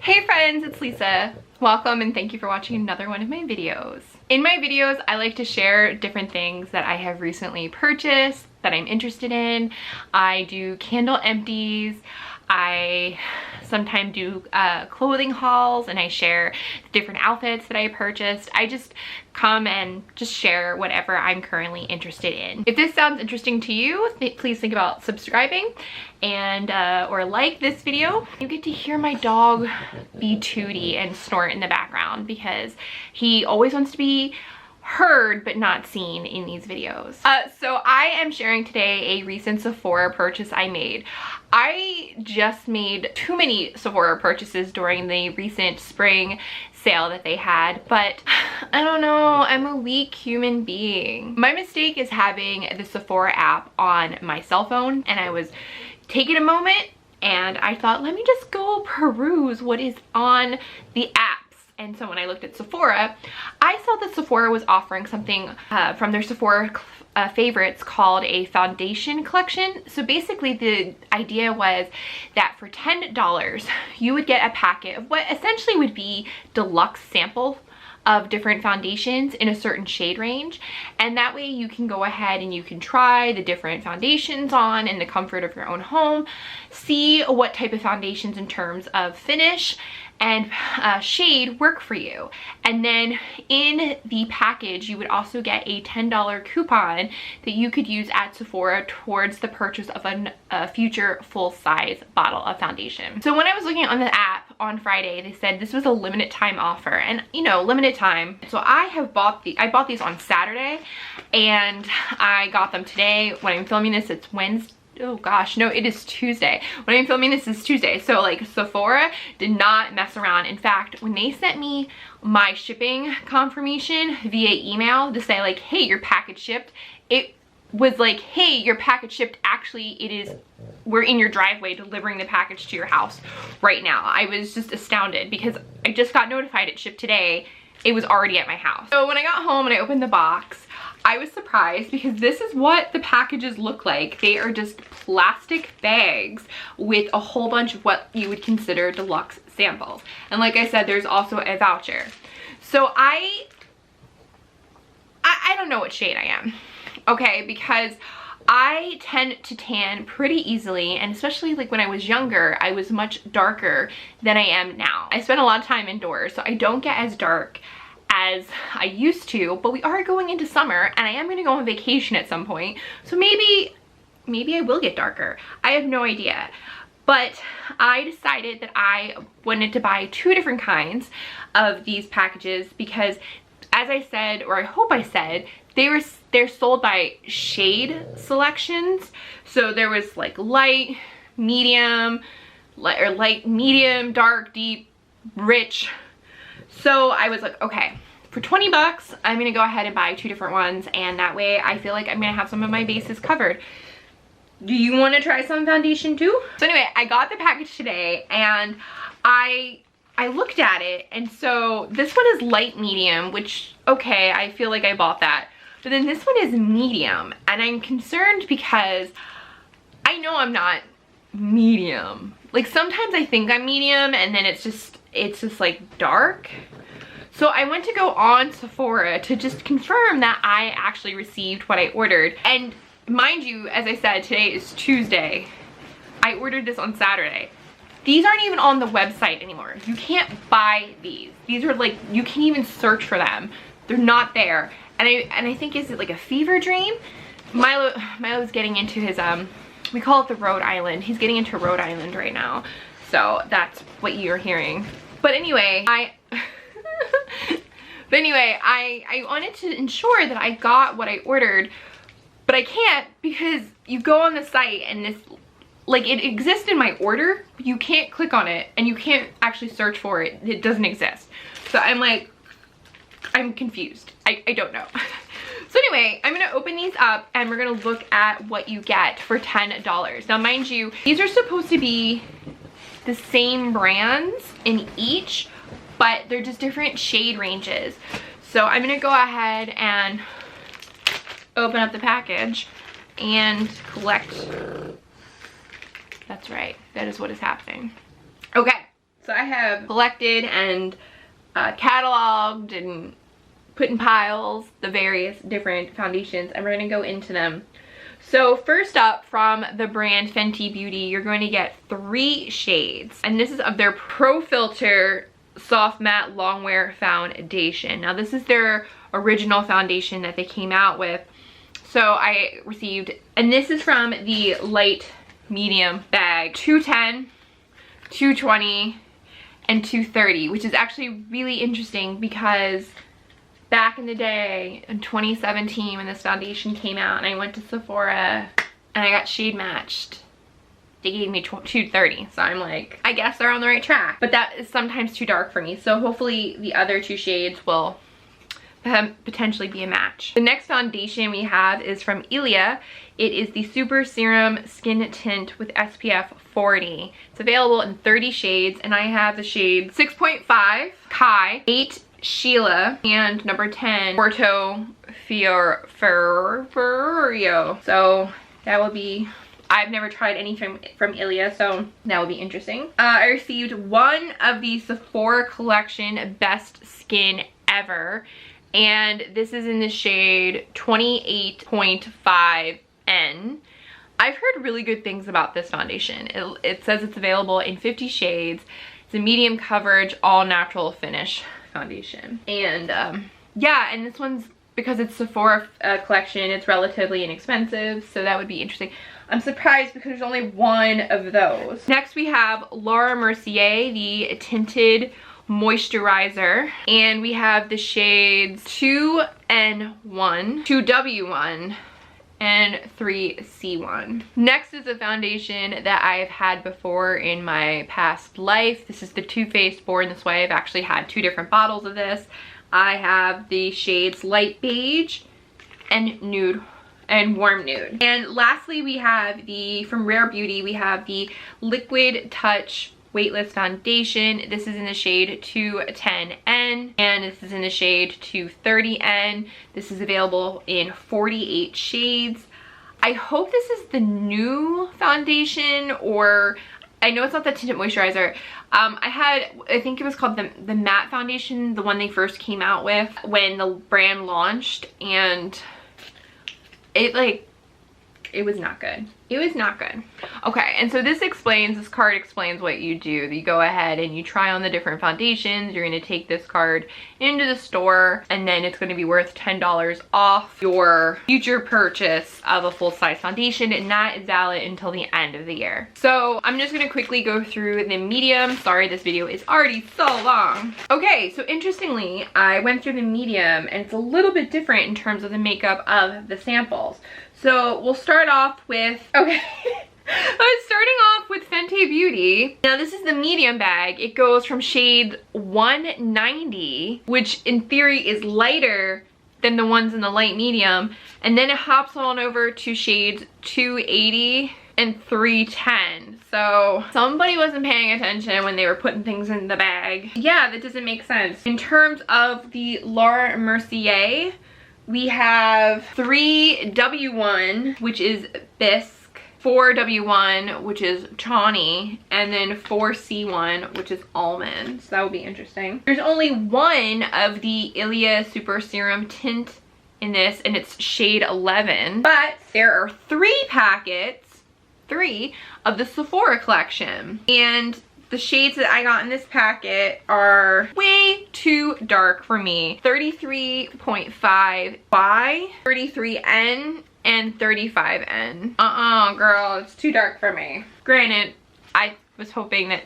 Hey friends, it's Lisa. Welcome and thank you for watching another one of my videos. In my videos, I like to share different things that I have recently purchased, that I'm interested in. I do candle empties. I sometimes do clothing hauls, and I share different outfits that I purchased. I just come and just share whatever I'm currently interested in. If this sounds interesting to you, please think about subscribing and or like this video. You get to hear my dog be tooty and snort in the background because he always wants to be heard but not seen in these videos. So I am sharing today a recent Sephora purchase I made. I just made too many Sephora purchases during the recent spring sale that they had, but I don't know, I'm a weak human being. My mistake is having the Sephora app on my cell phone, and I was taking a moment and I thought, let me just go peruse what is on the app. And so when I looked at Sephora, I saw that Sephora was offering something from their Sephora favorites called a foundation collection. So basically the idea was that for $10, you would get a packet of what essentially would be deluxe samples of different foundations in a certain shade range, and that way you can go ahead and you can try the different foundations on in the comfort of your own home, see what type of foundations in terms of finish and shade work for you. And then in the package you would also get a $10 coupon that you could use at Sephora towards the purchase of a future full-size bottle of foundation. So when I was looking on the app on Friday, they said this was a limited time offer, and you know, limited time. So I bought these on Saturday and I got them today. When I'm filming this, it's Wednesday. Oh gosh, no, it is Tuesday. When I'm filming this is Tuesday. So like Sephora did not mess around. In fact, when they sent me my shipping confirmation via email to say like, hey, your package shipped, it was like, hey, your package shipped. Actually, we're in your driveway delivering the package to your house right now. I was just astounded because I just got notified it shipped today. It was already at my house. So when I got home and I opened the box, I was surprised because this is what the packages look like. They are just plastic bags with a whole bunch of what you would consider deluxe samples. And like I said, there's also a voucher. So I don't know what shade I am, okay? Because I tend to tan pretty easily, and especially like when I was younger, I was much darker than I am now. I spend a lot of time indoors, so I don't get as dark as I used to, but we are going into summer and I am gonna go on vacation at some point. So maybe I will get darker. I have no idea. But I decided that I wanted to buy two different kinds of these packages because, as I said, or I hope I said, they're sold by shade selections. So there was like light, medium, light, medium, dark, deep, rich. So I was like, okay, for 20 bucks, I'm gonna go ahead and buy two different ones, and that way I feel like I'm gonna have some of my bases covered. Do you want to try some foundation too? So anyway, I got the package today and I looked at it, and so this one is light medium, which, okay, I feel like I bought that. But then this one is medium, and I'm concerned because I know I'm not medium. Like sometimes I think I'm medium and then it's just like dark. So I went to go on Sephora to just confirm that I actually received what I ordered. And mind you, as I said, today is Tuesday. I ordered this on Saturday. These aren't even on the website anymore. You can't buy these. These are like, you can't even search for them. They're not there. And I think, is it like a fever dream? Milo's getting into his, we call it the Rhode Island. He's getting into Rhode Island right now. So that's what you're hearing. But anyway, I wanted to ensure that I got what I ordered, but I can't because you go on the site and this, like, it exists in my order, but you can't click on it and you can't actually search for it. It doesn't exist. So I'm like, I'm confused. I don't know. So anyway, I'm gonna open these up and we're gonna look at what you get for $10. Now mind you, these are supposed to be the same brands in each, but they're just different shade ranges. So I'm gonna go ahead and open up the package and collect. That's right, that is what is happening. Okay, so I have collected and cataloged and put in piles the various different foundations, and we're going to go into them. So first up, from the brand Fenty Beauty, you're going to get 3 shades, and this is of their Pro Filter Soft Matte Longwear Foundation. Now this is their original foundation that they came out with. So I received, and this is from the light medium bag, 210, 220, and 230, which is actually really interesting because back in the day, in 2017, when this foundation came out and I went to Sephora and I got shade matched, they gave me 230. So I'm like, I guess they're on the right track. But that is sometimes too dark for me. So hopefully the other 2 shades will potentially be a match. The next foundation we have is from Ilia. It is the Super Serum Skin Tint with SPF 40. It's available in 30 shades, and I have the shade 6.5 Kai, 8 Sheila, and number 10 Porto Fiorio. So that will be, I've never tried anything from Ilia, so that will be interesting. I received one of the Sephora collection Best Skin Ever, and this is in the shade 28.5N. I've heard really good things about this foundation. It says it's available in 50 shades. It's a medium coverage, all natural finish foundation. And yeah, and this one's, because it's Sephora collection, it's relatively inexpensive, so that would be interesting. I'm surprised because there's only one of those. Next we have Laura Mercier, the tinted moisturizer, and we have the shades 2N1, 2W1, and 3C1. Next is a foundation that I've had before in my past life. This is the Too Faced Born This Way. I've actually had 2 different bottles of this. I have the shades Light Beige and Nude and Warm Nude. And lastly, we have the, from Rare Beauty, we have the Liquid Touch Weightless Foundation. This is in the shade 210N, and this is in the shade 230N. This is available in 48 shades. I hope this is the new foundation, or I know it's not the tinted moisturizer. I think it was called the matte foundation, the one they first came out with when the brand launched, and it was not good. It was not good. Okay, and so this card explains what you do. You go ahead and you try on the different foundations. You're gonna take this card into the store, and then it's gonna be worth $10 off your future purchase of a full-size foundation, and that is valid until the end of the year. So I'm just gonna quickly go through the medium. Sorry, this video is already so long. Okay, so interestingly, I went through the medium, and it's a little bit different in terms of the makeup of the samples. So we'll start off with, okay, I'm starting off with Fenty Beauty. Now this is the medium bag. It goes from shade 190, which in theory is lighter than the ones in the light medium, and then it hops on over to shades 280 and 310. So somebody wasn't paying attention when they were putting things in the bag. Yeah, that doesn't make sense. In terms of the Laura Mercier, we have 3W1, which is Bisque, 4W1, which is Tawny, and then 4C1, which is Almond. So that would be interesting. There's only one of the Ilia Super Serum Tint in this, and it's shade 11. But there are 3 packets, 3 of the Sephora collection. And the shades that I got in this packet are way too dark for me. 33.5 Y, 33N, and 35N. Girl, it's too dark for me. Granted, I was hoping that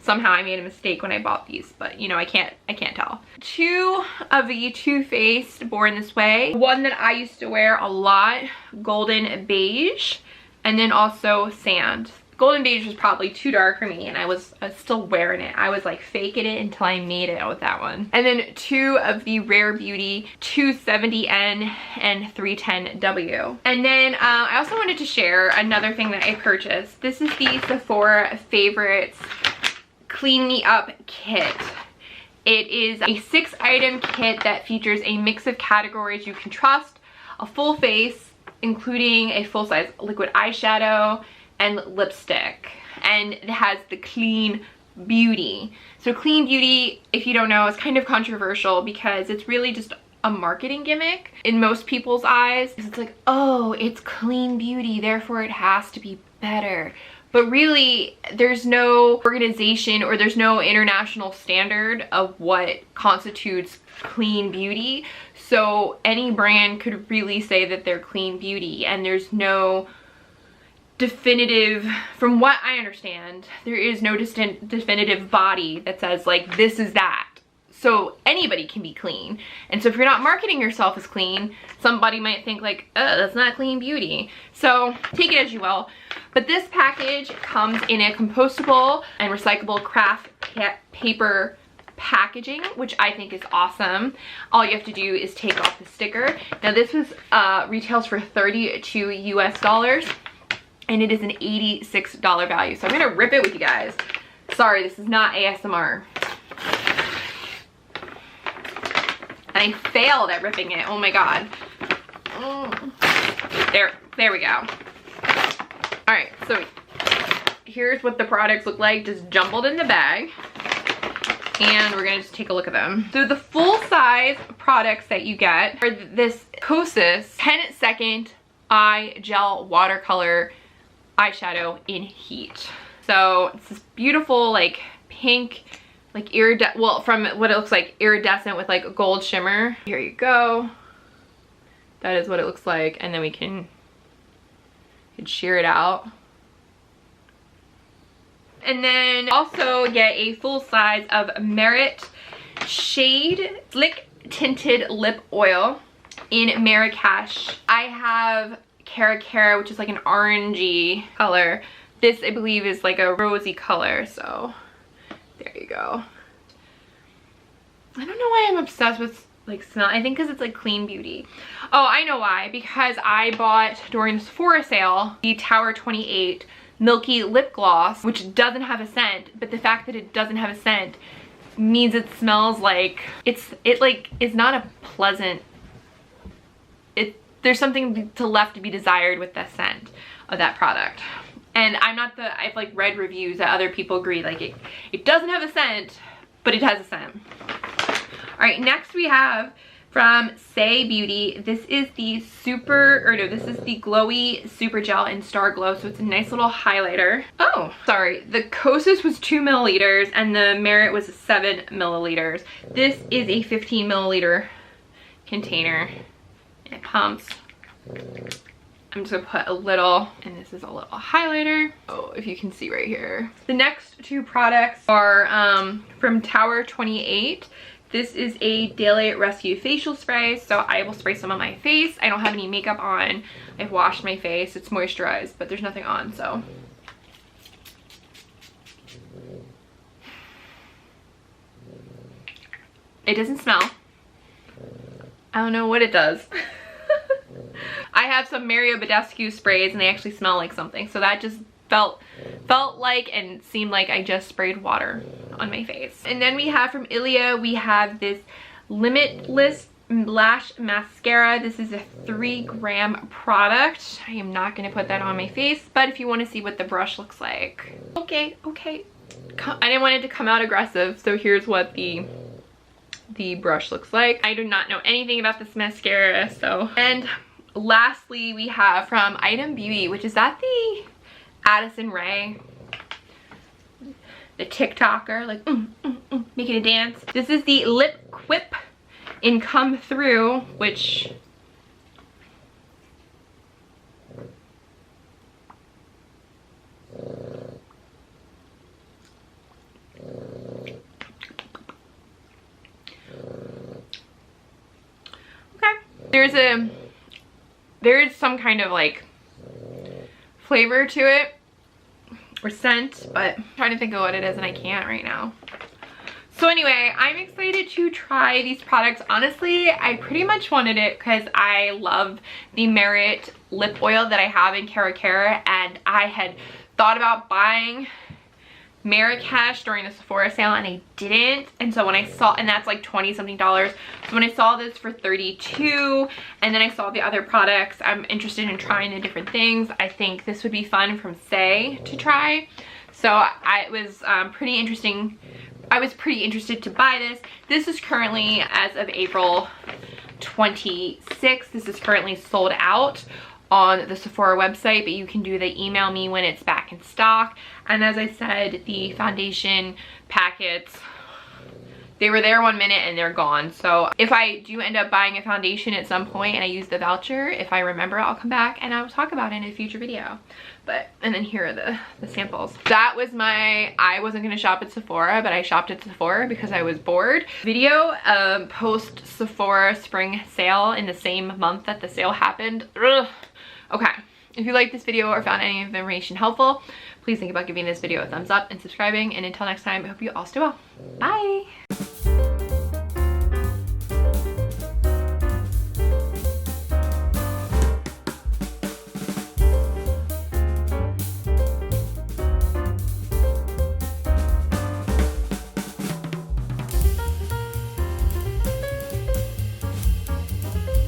somehow I made a mistake when I bought these, but you know, I can't tell. 2 of the Too Faced Born This Way. One that I used to wear a lot, Golden Beige, and then also Sand. Golden Beige was probably too dark for me, and I was still wearing it. I was like faking it until I made it with that one. And then 2 of the Rare Beauty 270N and 310W. And then I also wanted to share another thing that I purchased. This is the Sephora Favorites Clean Me Up Kit. It is a 6-item kit that features a mix of categories you can trust, a full face, including a full-size liquid eyeshadow, and lipstick, and it has the Clean beauty. So clean beauty, if you don't know, is kind of controversial because it's really just a marketing gimmick in most people's eyes. It's like, oh, it's clean beauty, therefore it has to be better. But really, there's no organization or there's no international standard of what constitutes clean beauty. So any brand could really say that they're clean beauty, and there's no definitive, from what I understand, there is no definitive body that says like this is that. So anybody can be clean. And so if you're not marketing yourself as clean, somebody might think like, oh, that's not clean beauty. So take it as you will. But this package comes in a compostable and recyclable craft paper packaging, which I think is awesome. All you have to do is take off the sticker. Now this was retails for $32 US, and it is an $86 value. So I'm gonna rip it with you guys. Sorry, this is not ASMR. And I failed at ripping it. Oh my god. There we go. All right, so here's what the products look like, just jumbled in the bag. And we're gonna just take a look at them. So the full size products that you get are this Kosas 10-second eye gel watercolor eyeshadow in heat. So it's this beautiful like pink, like well, from what it looks like, iridescent with like a gold shimmer. Here you go. That is what it looks like. And then we can sheer it out. And then also get a full size of Merit Shade Slick Tinted Lip Oil in Marrakesh. I have Cara Cara, which is like an orangey color. This, I believe, is like a rosy color, so there you go. I don't know why I'm obsessed with like smell. I think because it's like clean beauty. Oh, I know why. Because I bought during the Sephora sale the Tower 28 Milky Lip Gloss, which doesn't have a scent, but the fact that it doesn't have a scent means it smells like it like is not a pleasant. There's something left to be desired with the scent of that product. And I've like read reviews that other people agree, like it doesn't have a scent, but it has a scent. All right, next we have from Say Beauty. This is the this is the Glowy Super Gel in Star Glow. So it's a nice little highlighter. Oh, sorry. The Kosas was 2 milliliters and the Merit was 7 milliliters. This is a 15 milliliter container. It pumps. I'm just gonna put a little, and this is a little highlighter. Oh, if you can see right here. The next two products are from Tower 28. This is a Daily Rescue facial spray, so I will spray some on my face. I don't have any makeup on. I've washed my face. It's moisturized, but there's nothing on, so. It doesn't smell. I don't know what it does. I have some Mario Badescu sprays and they actually smell like something, so that just felt like and seemed like I just sprayed water on my face. And then we have from Ilia, we have this Limitless Lash Mascara. This is a 3-gram product. I am not going to put that on my face, but if you want to see what the brush looks like. Okay. I didn't want it to come out aggressive, so here's what the brush looks like. I do not know anything about this mascara, so. And lastly, we have from Item Beauty, which is that the Addison Rae, the TikToker, like making a dance. This is the Lip Quip in Come Through, which there is some kind of like flavor to it or scent, but I'm trying to think of what it is and I can't right now. So anyway, I'm excited to try these products. Honestly, I pretty much wanted it because I love the Merit lip oil that I have in Cara Cara, and I had thought about buying Marrakesh during the Sephora sale and I didn't. And so when I saw, and that's like 20 something dollars. So when I saw this for 32 and then I saw the other products, I'm interested in trying the different things. I think this would be fun from Say to try. So I was pretty interesting. I was pretty interested to buy this. This is currently, as of April 26th, this is currently sold out on the Sephora website, but you can do the email me when it's back in stock. And as I said, the foundation packets, they were there 1 minute and they're gone. So if I do end up buying a foundation at some point and I use the voucher, if I remember, I'll come back and I will talk about it in a future video. And then here are the samples. That was I wasn't gonna shop at Sephora, but I shopped at Sephora because I was bored. Video post Sephora spring sale in the same month that the sale happened. Ugh. Okay, if you liked this video or found any information helpful, please think about giving this video a thumbs up and subscribing. And until next time, I hope you all stay well. Bye.